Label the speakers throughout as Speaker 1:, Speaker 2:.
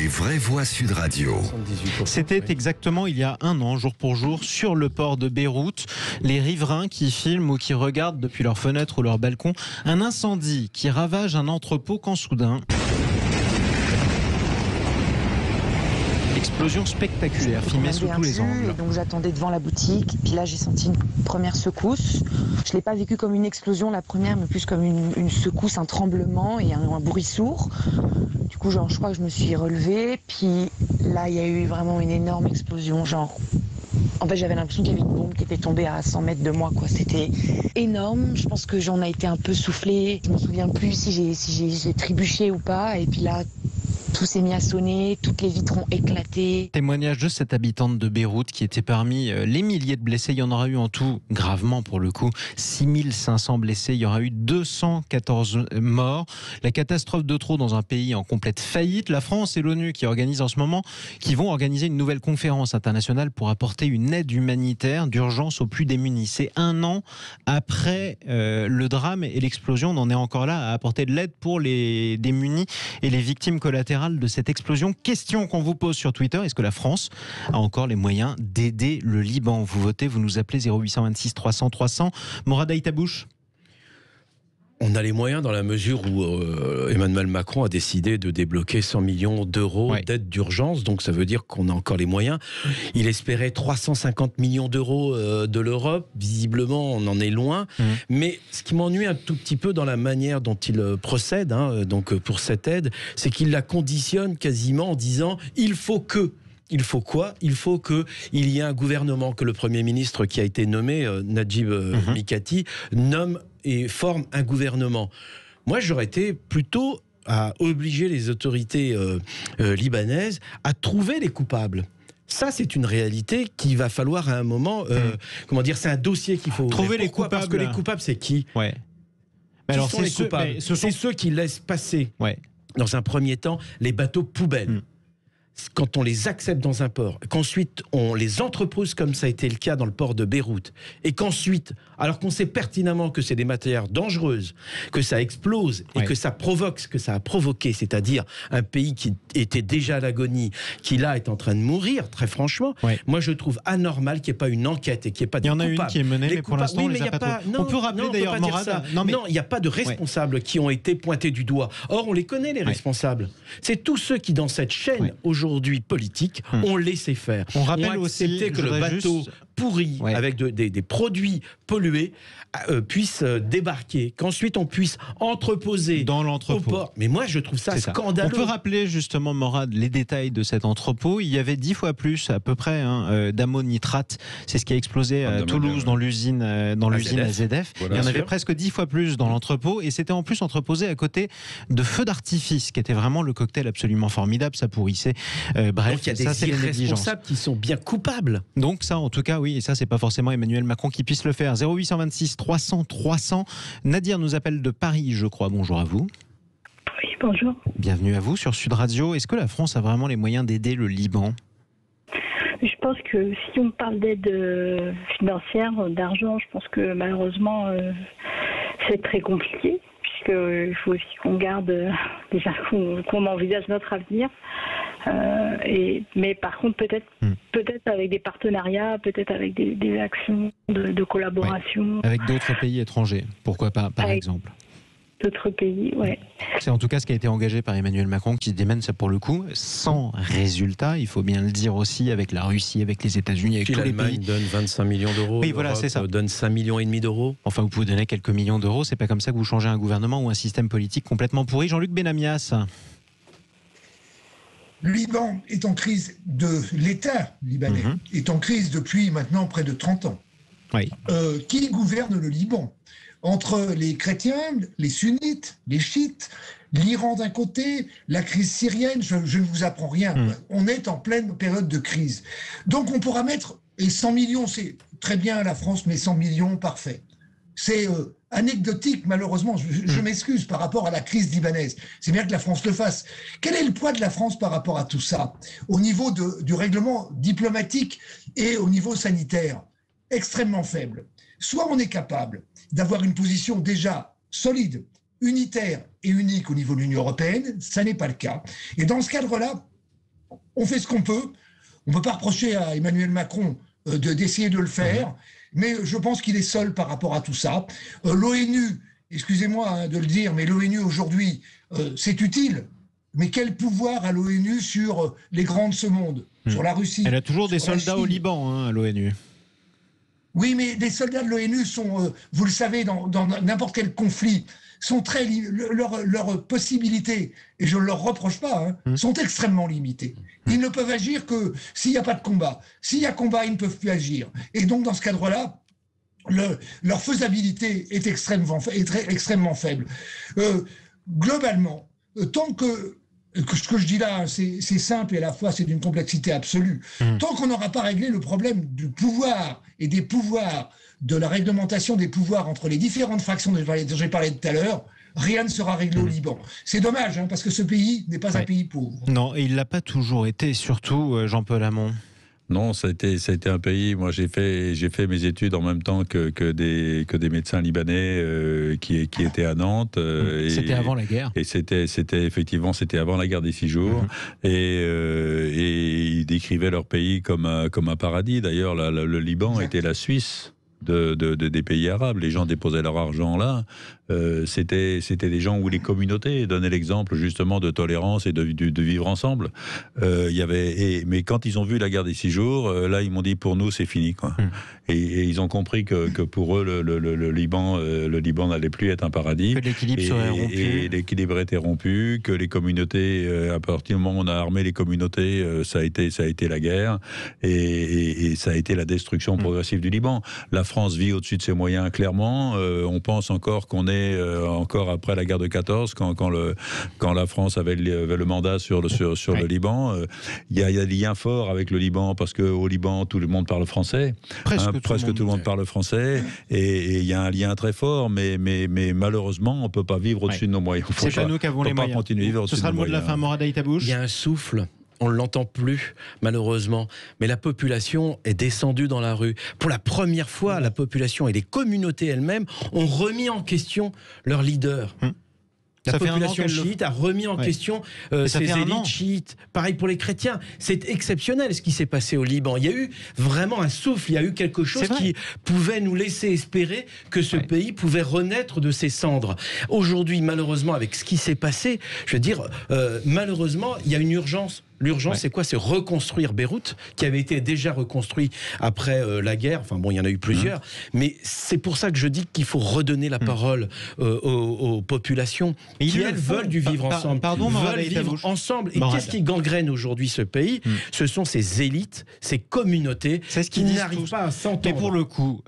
Speaker 1: Les vraies voix Sud Radio.
Speaker 2: C'était exactement il y a un an, jour pour jour, sur le port de Beyrouth. Les riverains qui filment ou qui regardent depuis leur fenêtre ou leur balcon un incendie qui ravage un entrepôt quand soudain... Explosion spectaculaire, filmée sous tous les angles.
Speaker 3: Donc j'attendais devant la boutique, puis là j'ai senti une première secousse. Je ne l'ai pas vécu comme une explosion la première, mais plus comme une secousse, un tremblement et un bruit sourd. Du coup, je crois que je me suis relevée, puis là il y a eu vraiment une énorme explosion. En fait, j'avais l'impression qu'il y avait une bombe qui était tombée à 100 mètres de moi, quoi. C'était énorme. Je pense que j'en ai été un peu soufflée. Je ne me souviens plus si j'ai trébuché ou pas. Et puis là, tout s'est mis à sonner, toutes les vitres ont éclaté.
Speaker 2: Témoignage de cette habitante de Beyrouth qui était parmi les milliers de blessés. Il y en aura eu en tout, gravement pour le coup, 6500 blessés. Il y aura eu 214 morts. La catastrophe de trop dans un pays en complète faillite. La France et l'ONU qui vont organiser une nouvelle conférence internationale pour apporter une aide humanitaire d'urgence aux plus démunis. C'est un an après le drame et l'explosion. On en est encore là à apporter de l'aide pour les démunis et les victimes collatérales de cette explosion. Question qu'on vous pose sur Twitter, est-ce que la France a encore les moyens d'aider le Liban? Vous votez, vous nous appelez 0826 300 300. Morad Aïtabouche.
Speaker 4: On a les moyens dans la mesure où Emmanuel Macron a décidé de débloquer 100 millions d'euros d'aide d'urgence, donc ça veut dire qu'on a encore les moyens. Il espérait 350 millions d'euros de l'Europe, visiblement on en est loin, mais ce qui m'ennuie un tout petit peu dans la manière dont il procède, donc pour cette aide, c'est qu'il la conditionne quasiment en disant « il faut que ». Il faut quoi? Il faut qu'il y ait un gouvernement, que le Premier ministre qui a été nommé, Najib Mikati, nomme et forme un gouvernement. Moi, j'aurais été plutôt à obliger les autorités libanaises à trouver les coupables. Ça, c'est une réalité qu'il va falloir à un moment... comment dire, c'est un dossier qu'il faut...
Speaker 2: Trouver les coupables.
Speaker 4: Parce que les coupables, c'est qui? Qui sont les coupables? C'est ceux qui laissent passer, dans un premier temps, les bateaux poubelles. Quand on les accepte dans un port, qu'ensuite on les entrepose comme ça a été le cas dans le port de Beyrouth, et qu'ensuite, alors qu'on sait pertinemment que c'est des matières dangereuses, que ça explose et que ça provoque ce que ça a provoqué, c'est-à-dire un pays qui était déjà à l'agonie, qui là est en train de mourir, très franchement, moi je trouve anormal qu'il n'y ait pas une enquête et qu'il n'y ait pas de coupables.
Speaker 2: Il y en a une qui est menée, mais pour l'instant on les a pas trouvés. On peut rappeler d'ailleurs, Morad...
Speaker 4: Non, il n'y a pas de responsables qui ont été pointés du doigt. Or, on les connaît, les responsables. C'est tous ceux qui, dans cette chaîne, aujourd'hui politique, ont laissé faire.
Speaker 2: On rappelle aussi
Speaker 4: que le bateau pourri, avec des produits pollués, puisse débarquer, qu'ensuite on puisse entreposer
Speaker 2: dans l'entrepôt.
Speaker 4: Mais moi, je trouve ça scandaleux.
Speaker 2: On peut rappeler justement, Morad, les détails de cet entrepôt. Il y avait 10 fois plus, à peu près, d'ammonitrate. C'est ce qui a explosé à Toulouse, dans l'usine AZF. Voilà, il y en avait presque 10 fois plus dans l'entrepôt, et c'était en plus entreposé à côté de feux d'artifice, qui était vraiment le cocktail absolument formidable. Ça pourrissait. Bref,
Speaker 4: donc il y a des irresponsables qui sont bien coupables.
Speaker 2: Donc ça, en tout cas, oui, et ça, c'est pas forcément Emmanuel Macron qui puisse le faire. 0826 300 300. Nadir nous appelle de Paris, je crois. Bonjour à vous.
Speaker 5: Oui, bonjour.
Speaker 2: Bienvenue à vous sur Sud Radio. Est-ce que la France a vraiment les moyens d'aider le Liban?
Speaker 5: Je pense que si on parle d'aide financière, d'argent, je pense que malheureusement, c'est très compliqué. Puisqu'il faut aussi qu'on garde, déjà qu'on envisage notre avenir. Mais par contre, peut-être avec des partenariats, peut-être avec des actions de collaboration.
Speaker 2: Avec d'autres pays étrangers, pourquoi pas, par exemple.
Speaker 5: D'autres pays,
Speaker 2: C'est en tout cas ce qui a été engagé par Emmanuel Macron, qui se démène, ça pour le coup, sans résultat, il faut bien le dire aussi, avec la Russie, avec les États-Unis, avec tous les pays.
Speaker 4: L'Allemagne donne 25 millions d'euros,
Speaker 2: oui, voilà, c'est ça.
Speaker 4: Donne 5,5 millions d'euros.
Speaker 2: Enfin, vous pouvez donner quelques millions d'euros, c'est pas comme ça que vous changez un gouvernement ou un système politique complètement pourri. Jean-Luc Benamias.
Speaker 6: Le Liban est en crise, l'État libanais est en crise depuis maintenant près de 30 ans. Qui gouverne le Liban? Entre les chrétiens, les sunnites, les chiites, l'Iran d'un côté, la crise syrienne, je ne vous apprends rien. On est en pleine période de crise. Donc on pourra mettre, et 100 millions, c'est très bien, la France met 100 millions, parfait. C'est anecdotique, malheureusement, je m'excuse par rapport à la crise libanaise. C'est bien que la France le fasse. Quel est le poids de la France par rapport à tout ça? Au niveau du règlement diplomatique et au niveau sanitaire, extrêmement faible. Soit on est capable d'avoir une position déjà solide, unitaire et unique au niveau de l'Union européenne, ça n'est pas le cas. Et dans ce cadre-là, on fait ce qu'on peut. On ne peut pas reprocher à Emmanuel Macron d'essayer de le faire, mais je pense qu'il est seul par rapport à tout ça. L'ONU, excusez-moi de le dire, mais l'ONU aujourd'hui, c'est utile. Mais quel pouvoir a l'ONU sur les grands de ce monde, sur la Russie?
Speaker 2: Elle a toujours des soldats au Liban, l'ONU.
Speaker 6: Oui, mais les soldats de l'ONU sont, vous le savez, dans n'importe quel conflit, sont leurs possibilités, et je ne leur reproche pas, sont extrêmement limitées. Ils ne peuvent agir que s'il n'y a pas de combat. S'il y a combat, ils ne peuvent plus agir. Et donc, dans ce cadre-là, leur faisabilité est extrêmement faible. Globalement, tant que ce que je dis là, c'est simple et à la fois c'est d'une complexité absolue. Tant qu'on n'aura pas réglé le problème du pouvoir et des pouvoirs, de la réglementation des pouvoirs entre les différentes factions dont j'ai parlé tout à l'heure, rien ne sera réglé au Liban. C'est dommage, parce que ce pays n'est pas un pays pauvre.
Speaker 2: Non, et il ne l'a pas toujours été, surtout Jean-Paul Hamon.
Speaker 1: Non, ça a été un pays. Moi, j'ai fait mes études en même temps que des médecins libanais qui étaient à Nantes.
Speaker 2: C'était avant la guerre.
Speaker 1: Et c'était avant la guerre des 6 jours. Et ils décrivaient leur pays comme un paradis. D'ailleurs, le Liban était la Suisse des pays arabes. Les gens déposaient leur argent là. C'était des gens où les communautés donnaient l'exemple justement de tolérance et de vivre ensemble. Mais quand ils ont vu la guerre des 6 jours, là ils m'ont dit pour nous c'est fini, quoi. Et ils ont compris que pour eux le Liban n'allait plus être un paradis.
Speaker 2: Que l'équilibre serait rompu.
Speaker 1: Et l'équilibre était rompu, que les communautés, à partir du moment où on a armé les communautés, ça a été la guerre et ça a été la destruction progressive du Liban. La France vit au-dessus de ses moyens, clairement. On pense encore qu'on est encore après la guerre de 14, quand la France avait le mandat sur le Liban. Il y a des liens forts avec le Liban, parce qu'au Liban, tout le monde parle français. Presque tout le monde parle français. Et il y a un lien très fort, mais malheureusement, on ne peut pas vivre au-dessus de nos moyens.
Speaker 2: C'est pas nous qui avons les moyens.
Speaker 1: Continuer à vivre
Speaker 2: Ce sera le mot de la fin, Morad Aïtabouche.
Speaker 4: Il y a un souffle. On ne l'entend plus, malheureusement. Mais la population est descendue dans la rue. Pour la première fois, la population et les communautés elles-mêmes ont remis en question leur leader. La population chiite a remis en question ses élites chiites. Pareil pour les chrétiens. C'est exceptionnel ce qui s'est passé au Liban. Il y a eu vraiment un souffle, il y a eu quelque chose qui pouvait nous laisser espérer que ce pays pouvait renaître de ses cendres. Aujourd'hui, malheureusement, avec ce qui s'est passé, je veux dire, malheureusement, il y a une urgence. L'urgence, c'est quoi? C'est reconstruire Beyrouth, qui avait été déjà reconstruit après la guerre. Enfin bon, il y en a eu plusieurs. Mais c'est pour ça que je dis qu'il faut redonner la parole aux populations qui, elles, veulent du vivre ensemble. Veulent vivre ensemble. Et qu'est-ce qui gangrène aujourd'hui ce pays? Ce sont ces élites, ces communautés qui n'arrivent pas à s'entendre.
Speaker 2: Mais pour le coup,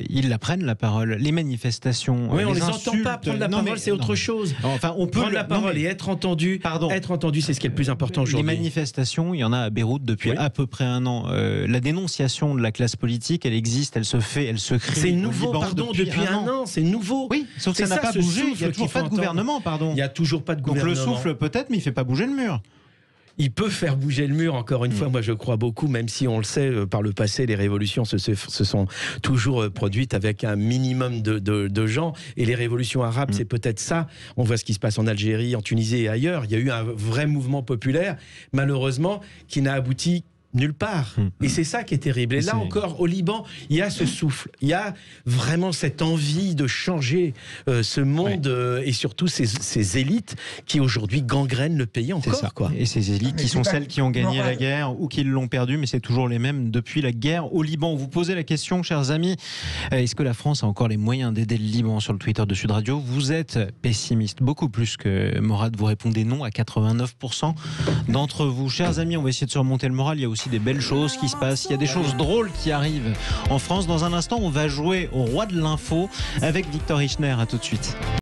Speaker 2: ils la prennent, la parole. Les manifestations,
Speaker 4: oui, on les entend pas prendre la parole, c'est autre chose.
Speaker 2: Enfin, on peut
Speaker 4: prendre la parole et être entendu. Être entendu, c'est ce qui est le plus important aujourd'hui.
Speaker 2: Il y en a à Beyrouth depuis à peu près un an. La dénonciation de la classe politique, elle existe, elle se crée.
Speaker 4: C'est nouveau, depuis un an, c'est nouveau.
Speaker 2: Oui, sauf que ça n'a pas bougé. Il n'y a toujours pas de gouvernement,
Speaker 4: Il n'y a toujours pas de gouvernement.
Speaker 2: Donc le souffle peut-être, mais il ne fait pas bouger le mur.
Speaker 4: Il peut faire bouger le mur, encore une fois, moi je crois beaucoup, même si on le sait, par le passé, les révolutions se sont toujours produites avec un minimum de gens, et les révolutions arabes, c'est peut-être ça. On voit ce qui se passe en Algérie, en Tunisie et ailleurs. Il y a eu un vrai mouvement populaire, malheureusement, qui n'a abouti nulle part. Et c'est ça qui est terrible. Et là encore, au Liban, il y a ce souffle. Il y a vraiment cette envie de changer ce monde et surtout ces élites qui aujourd'hui gangrènent le pays encore. Quoi.
Speaker 2: Et ces élites qui sont celles qui ont gagné la guerre ou qui l'ont perdue, mais c'est toujours les mêmes depuis la guerre au Liban. Vous posez la question, chers amis, est-ce que la France a encore les moyens d'aider le Liban? Sur le Twitter de Sud Radio, vous êtes pessimiste, beaucoup plus que Morad. Vous répondez non à 89% d'entre vous. Chers amis, on va essayer de surmonter le moral. Il y a aussi des belles choses qui se passent, il y a des choses drôles qui arrivent en France. Dans un instant, on va jouer au roi de l'info avec Victor Richner. À tout de suite.